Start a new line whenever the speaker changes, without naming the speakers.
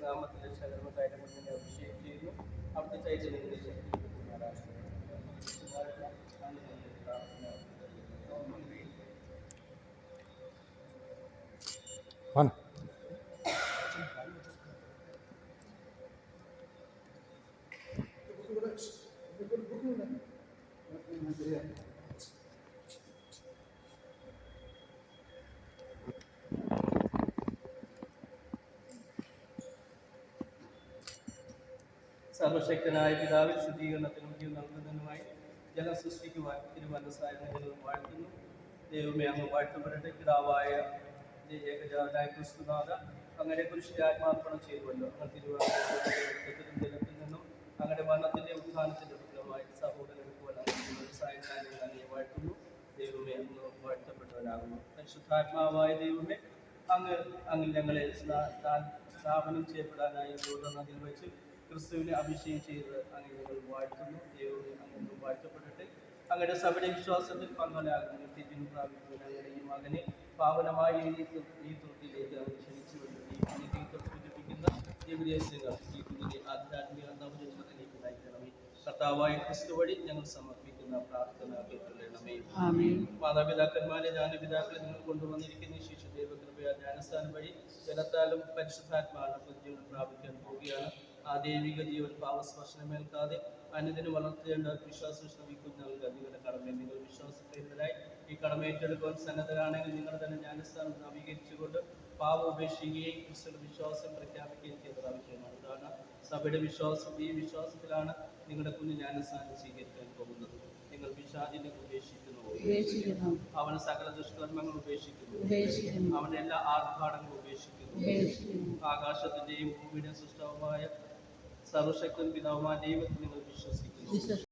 നാമത്തിലെ ശകർമ്മക്കാരുടെ മുന്നിൽ അഭിഷേകം ചെയ്യുന്നു. അവിടുത്തെ ചൈതന്യത്തിന്റെ ശക്തി സർവശക്തനായ പിതാവിൽ ശുദ്ധീകരണത്തിനും ജീവൻ നൽകുന്നതിനുമായി ജലം സൃഷ്ടിക്കുവാൻ തിരുമനസ്സായ ഞങ്ങളും വാഴ്ത്തുന്നു. ദൈവമേ അങ്ങ് വാഴ്ത്തപ്പെടട്ടെ. പിതാവായ ഏകജാതനായ ക്രിസ്തുനാഥ അങ്ങനെ കുരിശിന്റെ ആത്മാർപ്പണം ചെയ്യുമല്ലോ. അങ്ങ് തിരുവാതിരത്തിലും ജലത്തിൽ നിന്നും അങ്ങയുടെ മരണത്തിന്റെ ഉത്ഥാനത്തിന്റെ ഫലമായി സഹോദരനുപോലെ അങ്ങയെ വാഴ്ത്തുന്നു. ദൈവമേ അങ്ങ് വാഴ്ത്തപ്പെട്ടവനാകുന്നു. പരിശുദ്ധാത്മാവായ ദൈവമേ അങ്ങിൽ ഞങ്ങളെ സ്ഥാപനം ചെയ്യപ്പെടാനായി നദിയിൽ വെച്ച് ക്രിസ്തുവിനെ അഭിഷേകം ചെയ്ത് അങ്ങനെ ഞങ്ങൾ വാഴ്ത്തുന്നു. ദൈവമേ അങ്ങ് വാഴ്ത്തപ്പെടട്ടെ. അങ്ങയുടെ സഭയുടെ വിശ്വാസത്തിൽ പങ്കാളിയാകുന്ന നിത്യജീവൻ പ്രാപിക്കുന്ന അങ്ങയുടെ ഈ മകനെ പാവനമായ ഈ തൃപ്തിയിലേക്ക് അങ്ങ് ക്ഷണിച്ചുകൊണ്ട് ഈ സൂചിപ്പിക്കുന്ന ദിവ്യദേശങ്ങൾ ഈ കുഞ്ഞിനെ ആധ്യാത്മിക നവജന്മത്തിലേക്ക് നയിക്കണമേ. കർത്താവായ ക്രിസ്തു വഴി ഞങ്ങൾ സമർപ്പിക്കുന്ന പ്രാർത്ഥന കേട്ടുകൊള്ളണമേ. മാതാപിതാക്കന്മാരെ ജ്ഞാനപിതാക്കളെ നിങ്ങൾ കൊണ്ടുവന്നിരിക്കുന്ന ശിശു ദൈവകൃപയാ ജ്ഞാനസ്ഥാനം വഴി ജലത്താലും പരിശുദ്ധാത്മാവിനെ പുതുജീവൻ പ്രാപിക്കാൻ പോവുകയാണ്. ആ ദൈവിക ജീവൻ പാവസ്പർശനമേൽക്കാതെ അന്യതിന് വളർത്തേണ്ട വിശ്വാസം ശ്രമിക്കുന്ന നിങ്ങളുടെ കടമയെ നിങ്ങൾ വിശ്വാസപ്രേരിതരായി ഈ കടമ ഏറ്റെടുക്കുവാൻ സന്നദ്ധരാണെങ്കിൽ നിങ്ങൾ തന്നെ ജ്ഞാനസ്ഥാനം നവീകരിച്ചുകൊണ്ട് പാവം ഉപേക്ഷിക്കുകയും ക്രിസ്തുവിന്റെ വിശ്വാസം പ്രഖ്യാപിക്കുകയും ചെയ്തത് ആവശ്യമാണ്. കാരണം സഭയുടെ വിശ്വാസം ഈ വിശ്വാസത്തിലാണ് നിങ്ങളുടെ കുഞ്ഞ് ജ്ഞാനസ്ഥാനം സ്വീകരിക്കാൻ പോകുന്നത്. നിങ്ങൾ പിശാചിനെ ഉപേക്ഷിക്കുന്നു, അവൻ സകല ദുഷ്കർമ്മങ്ങൾ ഉപേക്ഷിക്കുന്നു, അവന്റെ എല്ലാ ആർഭാടങ്ങളും ഉപേക്ഷിക്കുന്നു. ആകാശത്തിന്റെയും ഭൂമിയുടെയും സൃഷ്ടാവുമായ സർവശക്തൻ പിതാവുമായ ദൈവത്തിൽ നിങ്ങൾ വിശ്വസിക്കുന്നു.